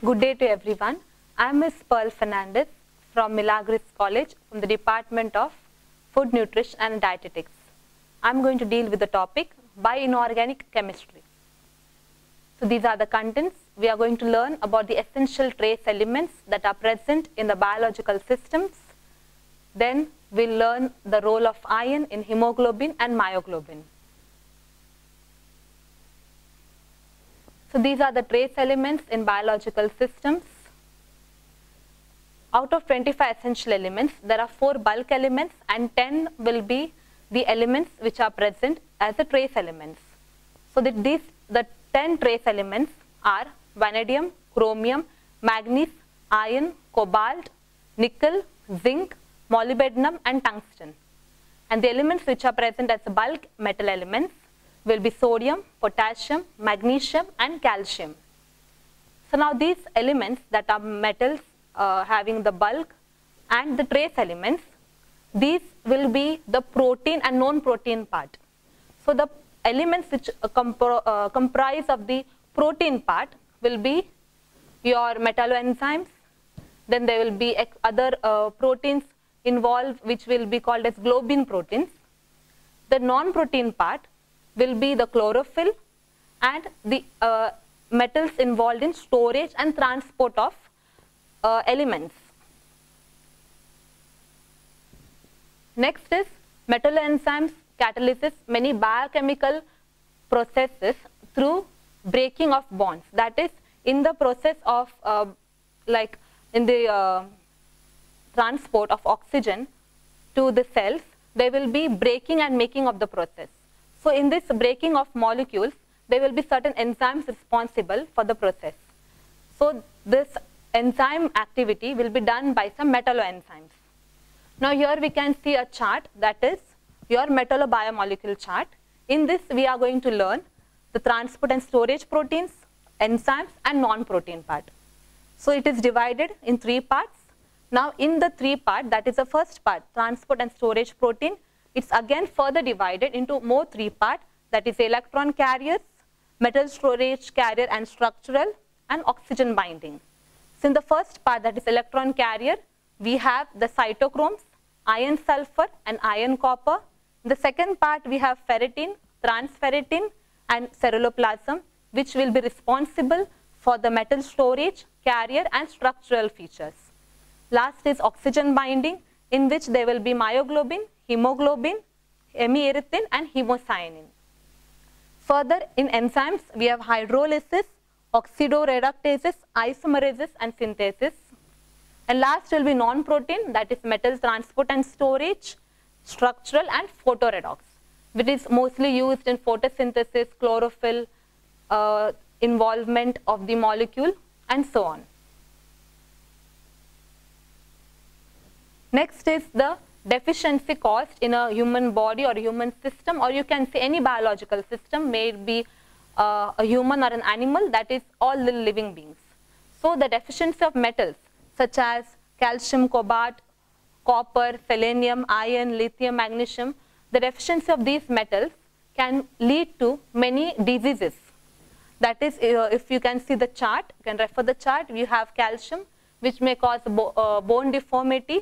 Good day to everyone. I am Ms. Pearl Fernandez from Milagres College from the Department of Food Nutrition and Dietetics. I am going to deal with the topic bioinorganic chemistry. So these are the contents. We are going to learn about the essential trace elements that are present in the biological systems. Then we'll learn the role of iron in hemoglobin and myoglobin. So these are the trace elements in biological systems. Out of 25 essential elements, there are 4 bulk elements and 10 will be the elements which are present as the trace elements. So the 10 trace elements are vanadium, chromium, manganese, iron, cobalt, nickel, zinc, molybdenum and tungsten. And the elements which are present as the bulk metal elements will be sodium, potassium, magnesium and calcium. So now these elements that are metals having the bulk and the trace elements, these will be the protein and non-protein part. So the elements which comprise of the protein part will be your metalloenzymes, then there will be other proteins involved which will be called as globin proteins. The non-protein part will be the chlorophyll and the metals involved in storage and transport of elements. Next is metalloenzymes catalyzes many biochemical processes through breaking of bonds. That is, in the process of in the transport of oxygen to the cells, there will be breaking and making of the process. So in this breaking of molecules, there will be certain enzymes responsible for the process. So this enzyme activity will be done by some metalloenzymes. Now here we can see a chart, that is your metallobiomolecule chart. In this we are going to learn the transport and storage proteins, enzymes and non-protein part. So it is divided in 3 parts. Now in the 3 part, that is the first part, transport and storage protein, it's again further divided into more 3 parts, that is electron carriers, metal storage carrier and structural, and oxygen binding. So in the first part, that is electron carrier, we have the cytochromes, iron sulfur and iron copper. In the second part, we have ferritin, transferritin and ceruloplasm, which will be responsible for the metal storage, carrier and structural features. Last is oxygen binding, in which there will be myoglobin, hemoglobin, hemierythrin and hemocyanin. Further, in enzymes, we have hydrolysis, oxidoreductases, isomerases and synthesis. And last will be non-protein, that is metal transport and storage, structural and photoredox, which is mostly used in photosynthesis, chlorophyll, involvement of the molecule and so on. Next is the deficiency caused in a human body or human system, or you can say any biological system, may it be a human or an animal, that is all the living beings. So the deficiency of metals such as calcium, cobalt, copper, selenium, iron, lithium, magnesium, the deficiency of these metals can lead to many diseases. That is, if you can see the chart, you can refer the chart, you have calcium which may cause bone deformity,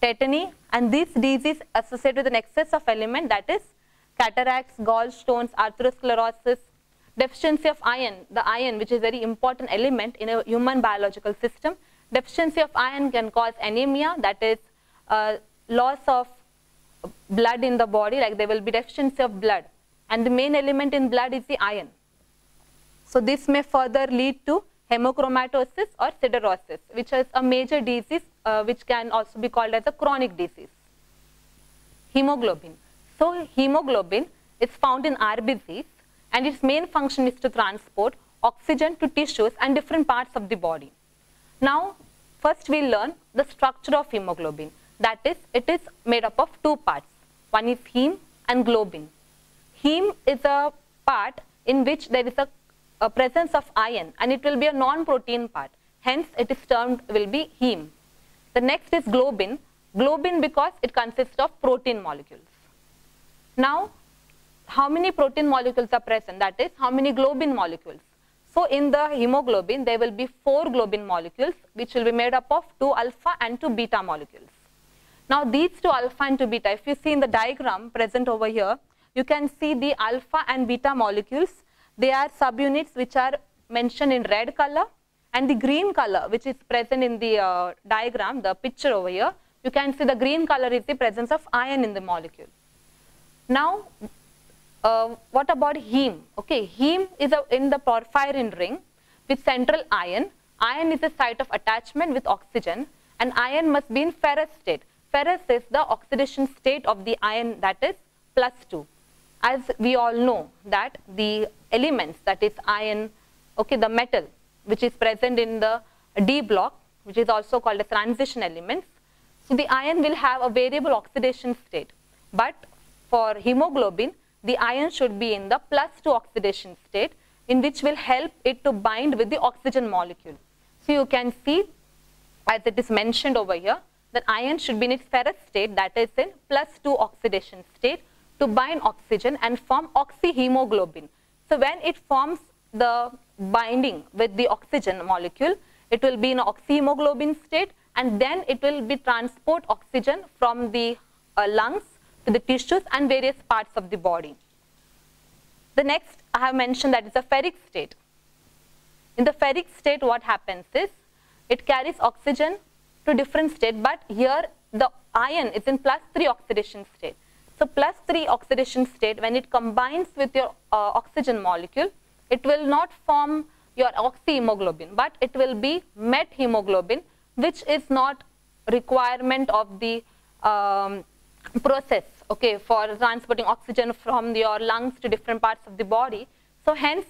tetany, and this disease associated with an excess of element, that is cataracts, gallstones, atherosclerosis. Deficiency of iron, the iron which is very important element in a human biological system, deficiency of iron can cause anemia, that is loss of blood in the body, like there will be deficiency of blood, and the main element in blood is the iron. So this may further lead to hemochromatosis or siderosis, which is a major disease which can also be called as a chronic disease. Hemoglobin. So hemoglobin is found in RBCs and its main function is to transport oxygen to tissues and different parts of the body. Now first we learn the structure of hemoglobin, that is it is made up of 2 parts. One is heme and globin. Heme is a part in which there is a presence of iron and it will be a non-protein part, hence it is termed will be heme. The next is globin. Globin because it consists of protein molecules. Now how many protein molecules are present, that is how many globin molecules. So in the hemoglobin, there will be 4 globin molecules, which will be made up of 2 alpha and 2 beta molecules. Now these 2 alpha and 2 beta, if you see in the diagram present over here, you can see the alpha and beta molecules. They are subunits which are mentioned in red color, and the green color which is present in the diagram, the picture over here, you can see the green color is the presence of iron in the molecule. Now, what about heme? Okay, heme is in the porphyrin ring with central iron. Iron is the site of attachment with oxygen, and iron must be in ferrous state. Ferrous is the oxidation state of the iron, that is +2. As we all know that the elements, that is iron, okay, the metal which is present in the D block, which is also called as transition elements. So the iron will have a variable oxidation state, but for hemoglobin, the iron should be in the +2 oxidation state, in which will help it to bind with the oxygen molecule. So you can see, as it is mentioned over here, that iron should be in its ferrous state, that is in +2 oxidation state, to bind oxygen and form oxyhemoglobin. So when it forms the binding with the oxygen molecule, it will be in oxyhemoglobin state, and then it will be transport oxygen from the lungs to the tissues and various parts of the body. The next I have mentioned, that is the ferric state. In the ferric state, what happens is, it carries oxygen to different state, but here the iron is in +3 oxidation state. So +3 oxidation state, when it combines with your oxygen molecule, it will not form your oxyhemoglobin, but it will be methemoglobin, which is not requirement of the process, okay, for transporting oxygen from your lungs to different parts of the body. So hence,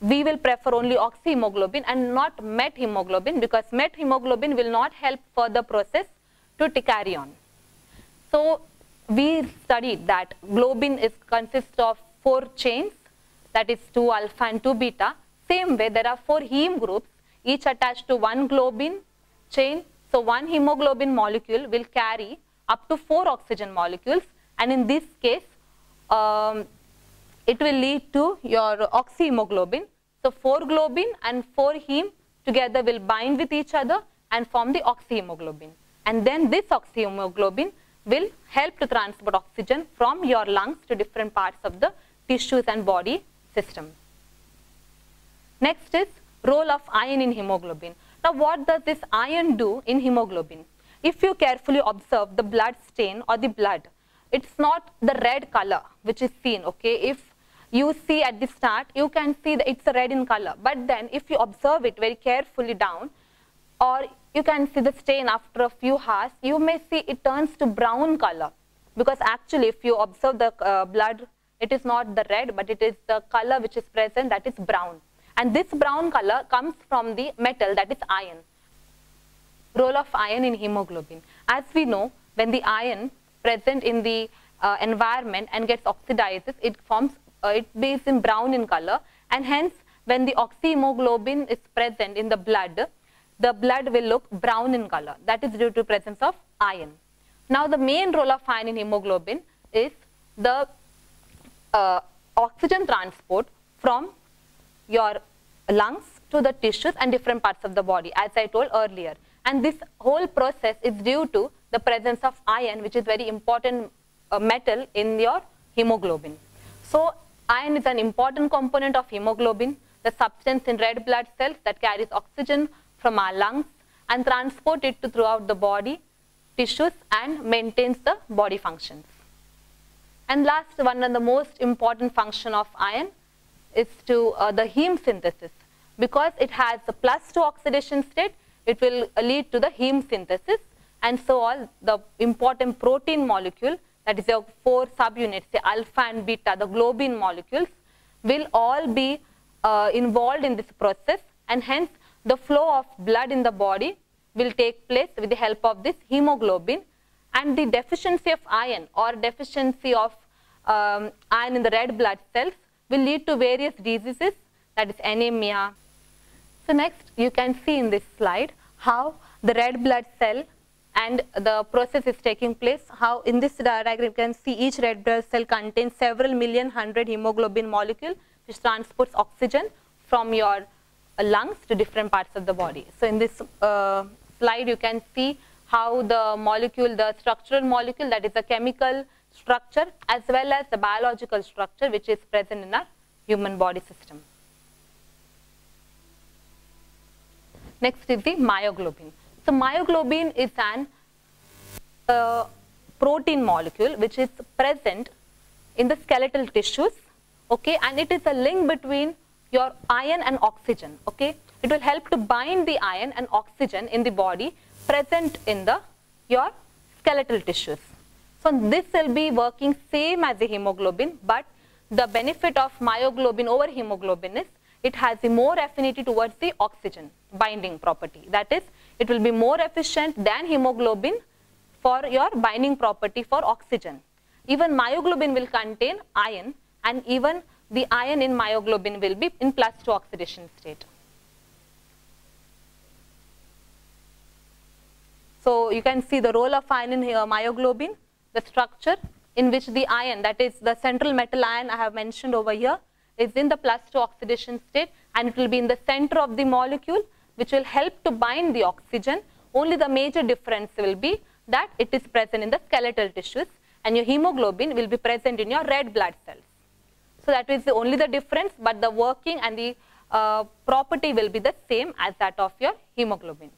we will prefer only oxyhemoglobin and not methemoglobin, because methemoglobin will not help further process to carry on. So we studied that globin consists of 4 chains, that is 2 alpha and 2 beta. Same way, there are 4 heme groups, each attached to 1 globin chain. So one hemoglobin molecule will carry up to 4 oxygen molecules, and in this case, it will lead to your oxyhemoglobin. So 4 globin and 4 heme together will bind with each other and form the oxyhemoglobin. And then this oxyhemoglobin will help to transport oxygen from your lungs to different parts of the tissues and body system. Next is role of iron in hemoglobin. Now what does this iron do in hemoglobin? If you carefully observe the blood stain or the blood, it's not the red color which is seen, okay? If you see at the start, you can see that it's red in color, but then if you observe it very carefully down, or you can see the stain after a few hours, you may see it turns to brown color, because actually if you observe the blood, it is not the red, but it is the color which is present, that is brown. And this brown color comes from the metal, that is iron. Role of iron in hemoglobin. As we know, when the iron present in the environment and gets oxidizes, it forms, it is in brown in color, and hence when the oxyhemoglobin is present in the blood will look brown in color. That is due to presence of iron. Now the main role of iron in hemoglobin is the oxygen transport from your lungs to the tissues and different parts of the body, as I told earlier. And this whole process is due to the presence of iron, which is very important metal in your hemoglobin. So iron is an important component of hemoglobin, the substance in red blood cells that carries oxygen from our lungs and transport it to throughout the body, tissues, and maintains the body functions. And last, one of the most important function of iron is to the heme synthesis. Because it has a +2 oxidation state, it will lead to the heme synthesis, and so all the important protein molecule, that is your 4 subunits, the alpha and beta, the globin molecules, will all be involved in this process, and hence the flow of blood in the body will take place with the help of this hemoglobin. And the deficiency of iron or deficiency of iron in the red blood cells will lead to various diseases, that is anemia. So next, you can see in this slide how the red blood cell and the process is taking place. How in this diagram you can see each red blood cell contains several million hundred hemoglobin molecule which transports oxygen from your lungs to different parts of the body. So in this slide you can see how the molecule, the structural molecule, that is the chemical structure, as well as the biological structure which is present in our human body system. Next is the myoglobin. So myoglobin is an protein molecule which is present in the skeletal tissues, okay, and it is a link between your iron and oxygen, okay. It will help to bind the iron and oxygen in the body present in your skeletal tissues. So this will be working same as the hemoglobin, but the benefit of myoglobin over hemoglobin is it has a more affinity towards the oxygen binding property. That is, it will be more efficient than hemoglobin for your binding property for oxygen. Even myoglobin will contain iron, and even the iron in myoglobin will be in +2 oxidation state. So you can see the role of iron in myoglobin, the structure in which the iron, that is the central metal iron I have mentioned over here, is in the +2 oxidation state, and it will be in the center of the molecule, which will help to bind the oxygen. Only the major difference will be that it is present in the skeletal tissues, and your hemoglobin will be present in your red blood cells. So that is only the difference, but the working and the property will be the same as that of your hemoglobin.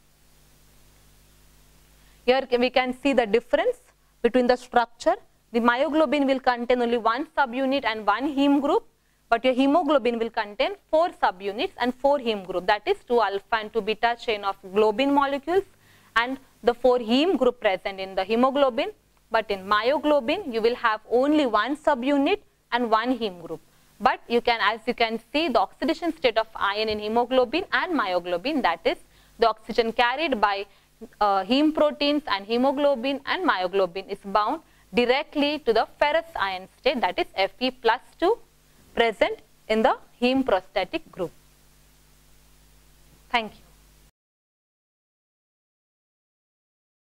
Here we can see the difference between the structure. The myoglobin will contain only 1 subunit and 1 heme group, but your hemoglobin will contain 4 subunits and 4 heme group. That is 2 alpha and 2 beta chain of globin molecules and the 4 heme group present in the hemoglobin. But in myoglobin, you will have only 1 subunit and 1 heme group. But you can, as you can see, the oxidation state of iron in hemoglobin and myoglobin, that is the oxygen carried by heme proteins and hemoglobin and myoglobin is bound directly to the ferrous ion state, that is Fe+2, present in the heme prostatic group. Thank you.